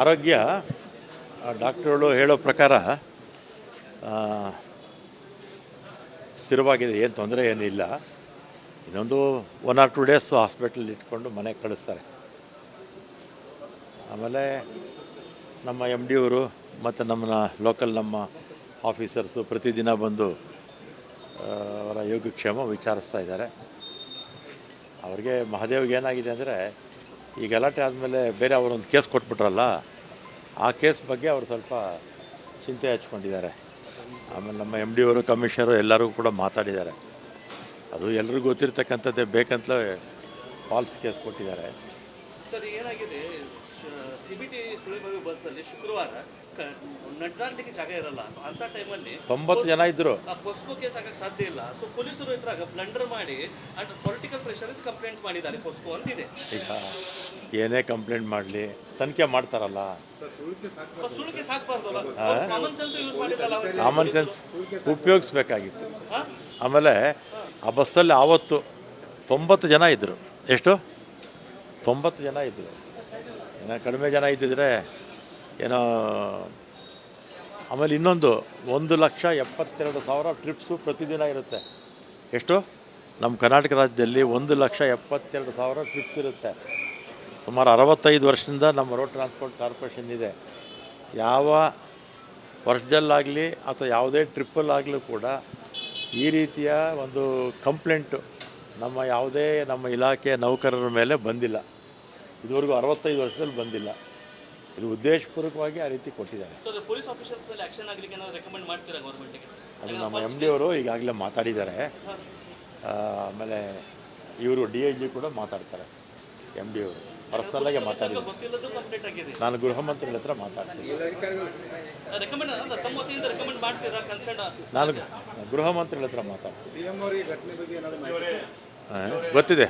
ಆರೋಗ್ಯ ಡಾಕ್ಟ್ರುಗಳು ಹೇಳೋ ಪ್ರಕಾರ ಸ್ಥಿರವಾಗಿದೆ, ಏನು ತೊಂದರೆ ಏನಿಲ್ಲ. ಇನ್ನೊಂದು 1 or 2 ಡೇಸು ಹಾಸ್ಪಿಟಲ್ ಇಟ್ಕೊಂಡು ಮನೆಗೆ ಕಳಿಸ್ತಾರೆ. ಆಮೇಲೆ ನಮ್ಮ MD ಅವರು ಮತ್ತು ನಮ್ಮ ಆಫೀಸರ್ಸು ಪ್ರತಿದಿನ ಬಂದು ಅವರ ಯೋಗಕ್ಷೇಮ ವಿಚಾರಿಸ್ತಾ ಇದ್ದಾರೆ. ಅವ್ರಿಗೆ ಮಹಾದೇವ್ಗೆ ಏನಾಗಿದೆ ಅಂದರೆ, ಈ ಗಲಾಟೆ ಆದಮೇಲೆ ಬೇರೆ ಅವರೊಂದು ಕೇಸ್ ಕೊಟ್ಬಿಟ್ರಲ್ಲ, ಆ ಕೇಸ್ ಬಗ್ಗೆ ಅವರು ಸ್ವಲ್ಪ ಚಿಂತೆ ಹಚ್ಕೊಂಡಿದ್ದಾರೆ. ಆಮೇಲೆ ನಮ್ಮ MD ಅವರು, ಕಮಿಷನರು ಎಲ್ಲರಿಗೂ ಕೂಡ ಮಾತಾಡಿದ್ದಾರೆ. ಅದು ಎಲ್ರಿಗೂ ಗೊತ್ತಿರ್ತಕ್ಕಂಥದ್ದೇ, ಬೇಕಂತಲೇ ಫಾಲ್ಸ್ ಕೇಸ್ ಕೊಟ್ಟಿದ್ದಾರೆ. ಸರ್, ಏನಾಗಿದೆ, CBT ಸುಳಿಬಾವಿ ಬಸ್ನಲ್ಲಿ ಶುಕ್ರವಾರ ನಡ್ದಾಡ್ಲಿಕ್ಕೆ ಜಾಗ ಇರಲ್ಲ. ಅಂತ ಟೈಮಲ್ಲಿ 90 ಜನ ಇದ್ದರು. ಪೊಸ್ಕೋ ಕೇಸ್ ಆಗಕ್ಕೆ ಸಾಧ್ಯ ಇಲ್ಲ. ಸೊ ಪೊಲೀಸರು ಇದ್ರಾಗ ಬ್ಲಂಡರ್ ಮಾಡಿ ಅಂಡ್ ಪೊಲಿಟಿಕಲ್ ಪ್ರೆಷರ್ ಕಂಪ್ಲೇಂಟ್ ಮಾಡಿದ್ದಾರೆ ಪೊಸ್ಕೋ ಅಂತಿದೆ. ಈಗ ಏನೇ ಕಂಪ್ಲೇಂಟ್ ಮಾಡಲಿ ತನಿಖೆ ಮಾಡ್ತಾರಲ್ಲ, ಸುಳ್ಳಿಗೆ ಸಾಕಬಾರ್ದಲ್ಲ, ಕಾಮನ್ ಸೆನ್ಸ್ ಯೂಸ್ ಮಾಡಿದ್ರಲ್ಲ. ಕಾಮನ್ ಸೆನ್ಸ್ ಉಪಯೋಗಿಸ್ಬೇಕಾಗಿತ್ತು. ಆಮೇಲೆ ಆ ಬಸ್ಸಲ್ಲಿ ಆವತ್ತು 90 ಜನ ಇದ್ದರು. ಎಷ್ಟು? 90 ಜನ ಇದ್ದರು. ಏನೋ ಕಡಿಮೆ ಜನ ಇದ್ದಿದ್ರೆ ಏನೋ. ಆಮೇಲೆ ಇನ್ನೊಂದು 1,72,000 ಟ್ರಿಪ್ಸು ಪ್ರತಿದಿನ ಇರುತ್ತೆ. ಎಷ್ಟು? ನಮ್ಮ ಕರ್ನಾಟಕ ರಾಜ್ಯದಲ್ಲಿ 1,72,000 ಟ್ರಿಪ್ಸ್ ಇರುತ್ತೆ. ಸುಮಾರು 65 ವರ್ಷದಿಂದ ನಮ್ಮ ರೋಡ್ ಟ್ರಾನ್ಸ್ಪೋರ್ಟ್ ಕಾರ್ಪೊರೇಷನ್ ಇದೆ. ಯಾವ ವರ್ಷದಲ್ಲಾಗಲಿ ಅಥವಾ ಯಾವುದೇ ಟ್ರಿಪ್ಪಲ್ಲಾಗಲೂ ಕೂಡ ಈ ರೀತಿಯ ಒಂದು ಕಂಪ್ಲೇಂಟು ನಮ್ಮ ಇಲಾಖೆ ನೌಕರರ ಮೇಲೆ ಬಂದಿಲ್ಲ. ಇದುವರೆಗೂ 65 ವರ್ಷದಲ್ಲಿ ಬಂದಿಲ್ಲ. ಇದು ಉದ್ದೇಶಪೂರ್ವಕವಾಗಿ ಆ ರೀತಿ ಕೊಟ್ಟಿದ್ದಾರೆ. ಅದು ನಮ್ಮ MD ಅವರು ಈಗಾಗಲೇ ಮಾತಾಡಿದ್ದಾರೆ. ಆಮೇಲೆ ಇವರು DIG ಕೂಡ ಮಾತಾಡ್ತಾರೆ. MD ಅವರು ಪರ್ಸನಲ್ಲಾಗೆ ಮಾತಾಡಿದ್ದಾರೆ. ನಾನು ಗೃಹ ಮಂತ್ರಿಗಳ ಹತ್ರ ಮಾತಾಡ್ತೀನಿ. ನಾನು ಗೃಹ ಮಂತ್ರಿಗಳ ಹತ್ರ ಮಾತಾಡ್ತೀನಿ. ಗೊತ್ತಿದೆ.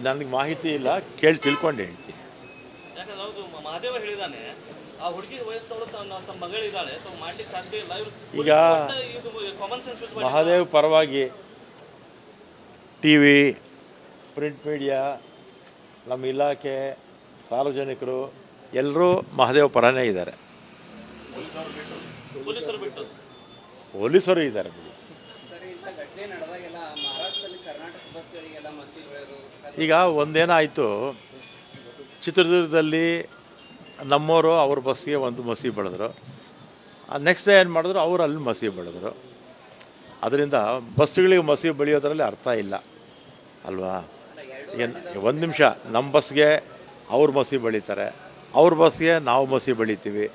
ನನಗೆ ಮಾಹಿತಿ ಇಲ್ಲ, ಕೇಳಿ ತಿಳ್ಕೊಂಡು ಹೇಳ್ತೀನಿ. ಮಹಾದೇವ ಹೇಳಿದಾನೆ, ಆ ಹುಡುಗಿ ವಯಸ್ಸು ತಮ್ಮ ಮಗಳಿದ್ದಾಳೆ, ಮಾಡ್ಲಿಕ್ಕೆ ಸಾಧ್ಯ ಇಲ್ಲ. ಈಗ ಮಹಾದೇವ್ ಪರವಾಗಿ TV, ಪ್ರಿಂಟ್ ಮೀಡಿಯಾ, ನಮ್ಮ ಇಲಾಖೆ, ಸಾರ್ವಜನಿಕರು ಎಲ್ಲರೂ ಮಹಾದೇವ್ ಪರನೇ ಇದ್ದಾರೆ. ಪೊಲೀಸರು ಇದ್ದಾರೆ. ಈಗ ಒಂದೇನಾಯಿತು, ಚಿತ್ರದುರ್ಗದಲ್ಲಿ ನಮ್ಮವರು ಅವ್ರ ಬಸ್ಸಿಗೆ ಒಂದು ಮಸಿ ಬೆಳೆದ್ರು. ನೆಕ್ಸ್ಟ್ ಡೇ ಏನು ಮಾಡಿದ್ರು, ಅವರು ಅಲ್ಲಿ ಮಸಿ ಬೆಳೆದ್ರು. ಅದರಿಂದ ಬಸ್ಸುಗಳಿಗೆ ಮಸಿ ಬೆಳೆಯೋದ್ರಲ್ಲಿ ಅರ್ಥ ಇಲ್ಲ ಅಲ್ವಾ? ಒಂದು ನಿಮಿಷ, ನಮ್ಮ ಬಸ್ಗೆ ಅವ್ರ ಮಸಿ ಬೆಳೀತಾರೆ, ಅವ್ರ ಬಸ್ಗೆ ನಾವು ಮಸಿ ಬೆಳಿತೀವಿ.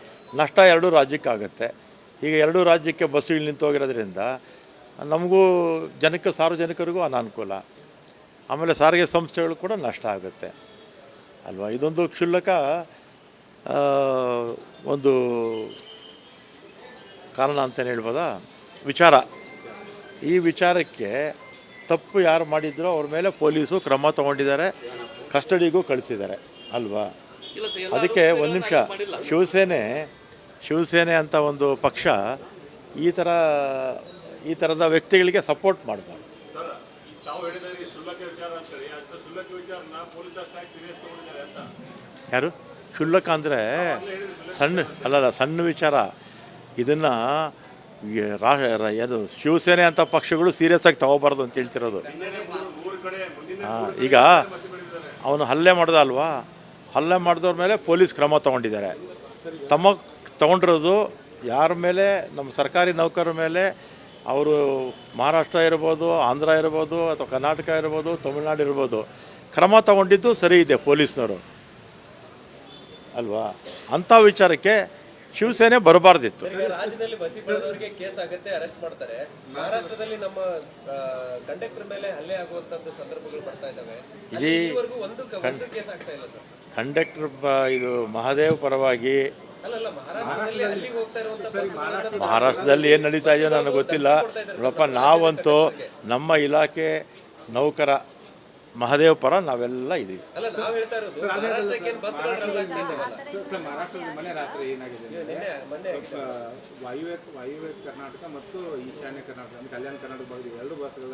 ನಷ್ಟ 2 ರಾಜ್ಯಕ್ಕಾಗುತ್ತೆ. ಈಗ 2 ರಾಜ್ಯಕ್ಕೆ ಬಸ್ಸುಗಳು ನಿಂತು ಹೋಗಿರೋದ್ರಿಂದ ನಮಗೂ ಸಾರ್ವಜನಿಕರಿಗೂ ಅನಾನುಕೂಲ. ಆಮೇಲೆ ಸಾರಿಗೆ ಸಂಸ್ಥೆಗಳು ಕೂಡ ನಷ್ಟ ಆಗುತ್ತೆ ಅಲ್ವಾ? ಇದೊಂದು ಕ್ಷುಲ್ಲಕ ಒಂದು ಕಾರಣ ಅಂತಲೇ ಹೇಳ್ಬೋದಾ ವಿಚಾರ. ಈ ವಿಚಾರಕ್ಕೆ ತಪ್ಪು ಯಾರು ಮಾಡಿದ್ರೋ ಅವ್ರ ಮೇಲೆ ಪೊಲೀಸು ಕ್ರಮ ತಗೊಂಡಿದ್ದಾರೆ, ಕಸ್ಟಡಿಗೂ ಕಳಿಸಿದ್ದಾರೆ ಅಲ್ವಾ? ಅದಕ್ಕೆ ಒಂದು ನಿಮಿಷ, ಶಿವಸೇನೆ ಅಂತ ಒಂದು ಪಕ್ಷ ಈ ಥರದ ವ್ಯಕ್ತಿಗಳಿಗೆ ಸಪೋರ್ಟ್ ಮಾಡಬಾರ್ದು. ಯಾರು ಕ್ಷುಲ್ಲಕ ಅಂದರೆ ಸಣ್ಣ ವಿಚಾರ. ಇದನ್ನು ಏನು ಶಿವಸೇನೆ ಅಂತ ಪಕ್ಷಗಳು ಸೀರಿಯಸ್ ಆಗಿ ತಗೋಬಾರ್ದು ಅಂತ ಹೇಳ್ತಿರೋದು. ಈಗ ಅವನು ಹಲ್ಲೆ ಮಾಡ್ದ ಅಲ್ವಾ, ಹಲ್ಲೆ ಮಾಡಿದವ್ರ ಮೇಲೆ ಪೊಲೀಸ್ ಕ್ರಮ ತೊಗೊಂಡಿದ್ದಾರೆ. ತೊಗೊಂಡಿರೋದು ಯಾರ ಮೇಲೆ? ನಮ್ಮ ಸರ್ಕಾರಿ ನೌಕರರ ಮೇಲೆ. ಅವರು ಮಹಾರಾಷ್ಟ್ರ ಇರ್ಬೋದು, ಆಂಧ್ರ ಇರ್ಬೋದು, ಅಥವಾ ಕರ್ನಾಟಕ ಇರ್ಬೋದು, ತಮಿಳ್ನಾಡು ಇರ್ಬೋದು. ಕ್ರಮ ತಗೊಂಡಿದ್ದು ಸರಿ ಇದೆ ಪೊಲೀಸ್ನವರು ಅಲ್ವಾ? ಅಂಥ ವಿಚಾರಕ್ಕೆ ಶಿವಸೇನೆ ಬರಬಾರ್ದಿತ್ತು. ರಾಜ್ಯದಲ್ಲಿ ಬಸಿ ಬೆಳೆದವರಿಗೆ ಕೇಸ್ ಆಗುತ್ತೆ, ಅರೆಸ್ಟ್ ಮಾಡ್ತಾರೆ. ಮಹಾರಾಷ್ಟ್ರದಲ್ಲಿ ನಮ್ಮ ಕಂಡಕ್ಟರ್ ಮೇಲೆ ಹಲ್ಲೆ ಆಗುವಂತದ್ದು ಸಂದರ್ಭಗಳು ಬರ್ತಾ ಇದ್ದಾವೆ. ಒಂದು ಕೇಸ್ ಆಗ್ತಾ ಇಲ್ಲ ಸರ್. ಕಂಡಕ್ಟರ್ ಇದು ಮಹಾದೇವ್ ಪರವಾಗಿ ಮಹಾರಾಷ್ಟ್ರದಲ್ಲಿ ಏನು ನಡೀತಾ ಇದೆಯೋ ನನಗೆ ಗೊತ್ತಿಲ್ಲ. ನೋಡಪ್ಪ, ನಾವಂತೂ ನಮ್ಮ ಇಲಾಖೆ ನೌಕರ ಮಹಾದೇವ್ ಪರ ನಾವೆಲ್ಲ ಇದೀವಿ. ಮಹಾರಾಷ್ಟ್ರದ ಮನೆ ರಾತ್ರಿ ಏನಾಗಿದೆ, ವಾಯುವ್ಯ ಕರ್ನಾಟಕ ಮತ್ತು ಈಶಾನ್ಯ ಕರ್ನಾಟಕ, ಕಲ್ಯಾಣ ಕರ್ನಾಟಕ ಭಾಗದ 2 ಬಸ್ಗಳ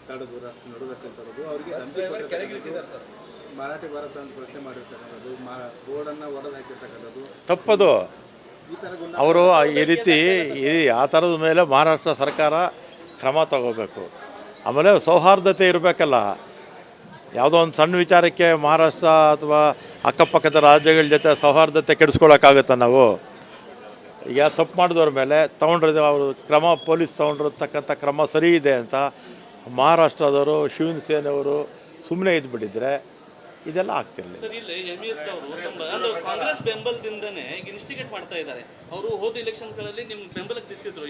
ತಡೆದು ನಡು ರಸ್ತೆ ತಡೆದು ಅವರಿಗೆ ಡ್ರೈವರ್ ಕೆಳಗಿಳಿಸಿದ್ದಾರೆ ಸರ್. ಮರಾಠಿ ಭಾರತ ಅಂತ ಪ್ರಶ್ನೆ ಮಾಡಿರ್ತಕ್ಕಂಥದ್ದು, ಬೋರ್ಡನ್ನು ಒಡೆದು ಹಾಕಿರ್ತಕ್ಕಂಥದ್ದು ತಪ್ಪದು. ಈ ಥರ ಅವರು ಈ ರೀತಿ ಆ ಥರದ ಮೇಲೆ ಮಹಾರಾಷ್ಟ್ರ ಸರ್ಕಾರ ಕ್ರಮ ತಗೋಬೇಕು. ಆಮೇಲೆ ಸೌಹಾರ್ದತೆ ಇರಬೇಕಲ್ಲ. ಯಾವುದೋ ಒಂದು ಸಣ್ಣ ವಿಚಾರಕ್ಕೆ ಮಹಾರಾಷ್ಟ್ರ ಅಥವಾ ಅಕ್ಕಪಕ್ಕದ ರಾಜ್ಯಗಳ ಜೊತೆ ಸೌಹಾರ್ದತೆ ಕೆಡಿಸ್ಕೊಳ್ಳೋಕ್ಕಾಗುತ್ತಾ ನಾವು? ಈಗ ತಪ್ಪು ಮಾಡಿದವ್ರ ಮೇಲೆ ತೊಗೊಂಡ್ರೆ ಅವರು ಕ್ರಮ, ಪೊಲೀಸ್ ತೊಗೊಂಡಿರ್ತಕ್ಕಂಥ ಕ್ರಮ ಸರಿ ಇದೆ ಅಂತ ಮಹಾರಾಷ್ಟ್ರದವರು, ಶಿವಸೇನೆಯವರು ಸುಮ್ಮನೆ ಇದ್ಬಿಟ್ಟಿದ್ರೆ ಇದೆಲ್ಲ ಆಗ್ತಿರಲಿಲ್ಲ. ಸರ್, ಇಲ್ಲಿ MES ದವರು ಕಾಂಗ್ರೆಸ್ ಬೆಂಬಲದಿಂದನೇ ಈಗ ಇನ್ಸ್ಟಿಗೇಟ್ ಮಾಡ್ತಾ ಇದ್ದಾರೆ. ಅವರು ಹೋದ ಎಲೆಕ್ಷನ್ಗಳಲ್ಲಿ ನಿಮ್ಗೆ ಬೆಂಬಲಕ್ಕೆ ನಿಂತಿದ್ರು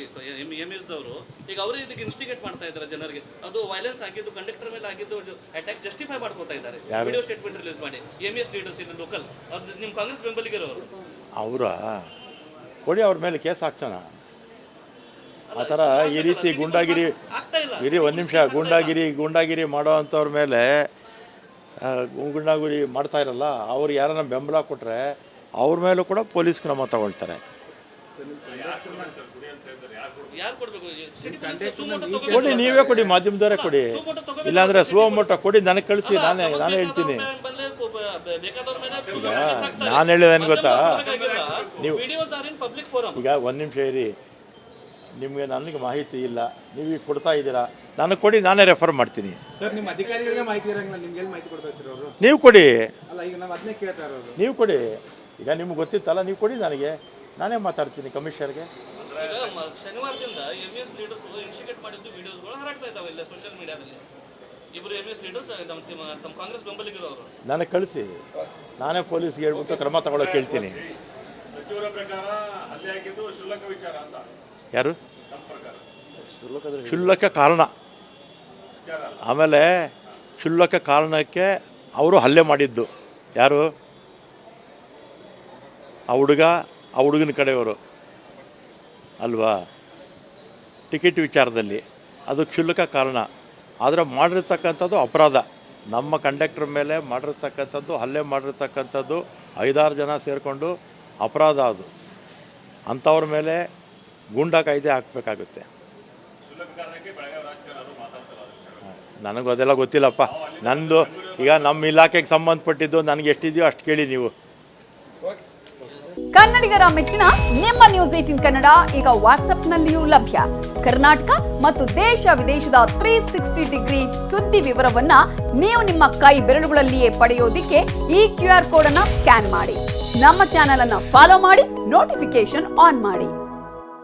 MES ದವರು. ಈಗ ಅವರೇ ಇದಕ್ಕೆ ಇನ್ಸ್ಟಿಗೇಟ್ ಮಾಡ್ತಾ ಇದ್ದಾರೆ ಜನರಿಗೆ. ಅದು ವೈಲೆನ್ಸ್ ಆಗಿದ್ದು, ಕಂಡಕ್ಟರ್ ಮೇಲೆ ಆಗಿದ್ದು ಅಟ್ಯಾಕ್ ಜಸ್ಟಿಫೈ ಮಾಡ್ಕೋತಾ ಇದ್ದಾರೆ. ವಿಡಿಯೋ ಸ್ಟೇಟ್ಮೆಂಟ್ ರಿಲೀಸ್ ಮಾಡಿ MES ಲೀಡರ್ಸ್ ಇಲ್ಲಿ ಲೋಕಲ್ ಅವ್ರು ನಿಮ್ಮ ಕಾಂಗ್ರೆಸ್ ಬೆಂಬಲಿಗರವರು ಅವರ ಕೊಡಿ, ಅವ್ರ ಮೇಲೆ ಕೇಸ್ ಹಾಕ್ಸೋಣ. ಆ ಥರ ಈ ರೀತಿ ಗೂಂಡಾಗಿರಿ ಇರಿ ಒಂದು ನಿಮಿಷ ಗೂಂಡಾಗಿರಿ ಮಾಡೋ ಅಂಥವ್ರ ಮೇಲೆ ಗೂಂಡಾಗಿರಿ ಮಾಡ್ತಾ ಇರಲ್ಲ, ಅವ್ರು ಯಾರನ್ನ ಬೆಂಬಲ ಕೊಟ್ಟರೆ ಅವ್ರ ಮೇಲೂ ಕೂಡ ಪೊಲೀಸ್ ಕ್ರಮ ತಗೊಳ್ತಾರೆ. ಕೊಡಿ, ನೀವೇ ಕೊಡಿ, ಮಾಧ್ಯಮದವರೇ ಕೊಡಿ. ಇಲ್ಲಾಂದರೆ ಸುವಮೋಟೋ ಕೊಡಿ, ನನಗೆ ಕಳಿಸಿ, ನಾನೇ ಹೇಳ್ತೀನಿ. ಈಗ ನಾನು ಹೇಳಿದೇನು ಗೊತ್ತಾ, ನೀವು ಈಗ ಒಂದು ನಿಮಿಷ ಇರಿ, ನಿಮಗೆ ನನಗೆ ಮಾಹಿತಿ ಇಲ್ಲ, ನೀವು ಈಗ ಕೊಡ್ತಾ ಇದ್ದೀರಾ, ನನಗೆ ಕೊಡಿ, ನಾನೇ ರೆಫರ್ ಮಾಡ್ತೀನಿ. ಸರ್ ನಿಮ್ಮ ಅಧಿಕಾರಿಗಳಿಗೆ ಮಾಹಿತಿ ಇರಂಗಿಲ್ಲ, ನಿಮ್ಗೆ ಎಲ್ಲಿ ಮಾಹಿತಿ ಕೊಡ್ತಾರೆ ಸರ್ ಅವರು? ನೀವು ಕೊಡಿ. ಅಲ್ಲ, ಈಗ ನಾವು ಅದನ್ನೇ ಕೇಳ್ತಾ ಇರೋದು. ನೀವು ಕೊಡಿ, ಈಗ ನಿಮ್ಗೆ ಗೊತ್ತಿತ್ತಲ್ಲ, ನೀವು ಕೊಡಿ, ನಾನೇ ಮಾತಾಡ್ತೀನಿ ಕಮಿಷನರ್ಗೆ. ಶನಿವಾರದಿಂದ MES ಲೀಡರ್ಸ್ ಇನ್ಸ್ಟಿಗೇಟ್ ಮಾಡಿದ್ದು ವಿಡಿಯೋಸ್ಗಳು ಹರಡ್ತಾ ಇದ್ದಾವೆ ಇಲ್ಲ ಸೋಷಿಯಲ್ ಮೀಡಿಯಾದಲ್ಲಿ. ಇಬ್ಬರು MES ಲೀಡರ್ಸ್ ತಮ್ಮ ಕಾಂಗ್ರೆಸ್ ಬೆಂಬಲಿಗರು ಅವರು ನನಗೆ ಕಳಿಸಿ, ನಾನೇ ಪೊಲೀಸ್ಗೆ ಹೇಳ್ಬಿಟ್ಟು ಕ್ರಮ ತಗೊಳ್ಳೋಕೆ ಹೇಳ್ತೀನಿ. ಸಚಿವರ ಪ್ರಕಾರ ಹಲ್ಲೆ ಆಗಿದ್ದು ಕ್ಷುಲ್ಲಕ ವಿಚಾರ ಅಂತ. ಯಾರು? ಕ್ಷುಲ್ಲಕ ಕಾರಣ. ಆಮೇಲೆ ಕ್ಷುಲ್ಲಕ ಕಾರಣಕ್ಕೆ ಅವರು ಹಲ್ಲೆ ಮಾಡಿದ್ದು ಯಾರು? ಆ ಹುಡುಗನ ಕಡೆಯವರು ಅಲ್ವಾ? ಟಿಕೆಟ್ ವಿಚಾರದಲ್ಲಿ ಅದು ಕ್ಷುಲ್ಲಕ ಕಾರಣ. ಆದರೆ ಮಾಡಿರ್ತಕ್ಕಂಥದ್ದು ಅಪರಾಧ. ನಮ್ಮ ಕಂಡಕ್ಟರ್ ಮೇಲೆ ಮಾಡಿರ್ತಕ್ಕಂಥದ್ದು, ಹಲ್ಲೆ ಮಾಡಿರ್ತಕ್ಕಂಥದ್ದು 5-6 ಜನ ಸೇರಿಕೊಂಡು ಅಪರಾಧ. ಅದು ಅಂಥವ್ರ ಮೇಲೆ ಗೂಂಡಾ ಕಾಯ್ದೆ ಹಾಕಬೇಕಾಗುತ್ತೆ. ನನಗೂ ಅದೆಲ್ಲ ಗೊತ್ತಿಲ್ಲಪ್ಪ. ನಂದು ಈಗ ನಮ್ಮ ಇಲಾಖೆಗೆ ಸಂಬಂಧಪಟ್ಟಿದ್ದು ನನಗೆ ಎಷ್ಟಿದೆಯೋ ಅಷ್ಟು ಕೇಳಿ ನೀವು. ಕನ್ನಡಿಗರ ಮೆಚ್ಚಿನ ನಿಮ್ಮ ನ್ಯೂಸ್ 18 ಕನ್ನಡ ಈಗ ವಾಟ್ಸ್ಆಪ್ನಲ್ಲಿಯೂ ಲಭ್ಯ. ಕರ್ನಾಟಕ ಮತ್ತು ದೇಶ ವಿದೇಶದ 360 ಡಿಗ್ರಿ ಸುದ್ದಿ ವಿವರವನ್ನ ನೀವು ನಿಮ್ಮ ಕೈ ಬೆರಳುಗಳಲ್ಲಿಯೇ ಪಡೆಯೋದಿಕ್ಕೆ ಈ QR ಕೋಡ್ ಅನ್ನ ಸ್ಕ್ಯಾನ್ ಮಾಡಿ. ನಮ್ಮ ಚಾನೆಲ್ ಅನ್ನ ಫಾಲೋ ಮಾಡಿ, ನೋಟಿಫಿಕೇಶನ್ ಆನ್ ಮಾಡಿ.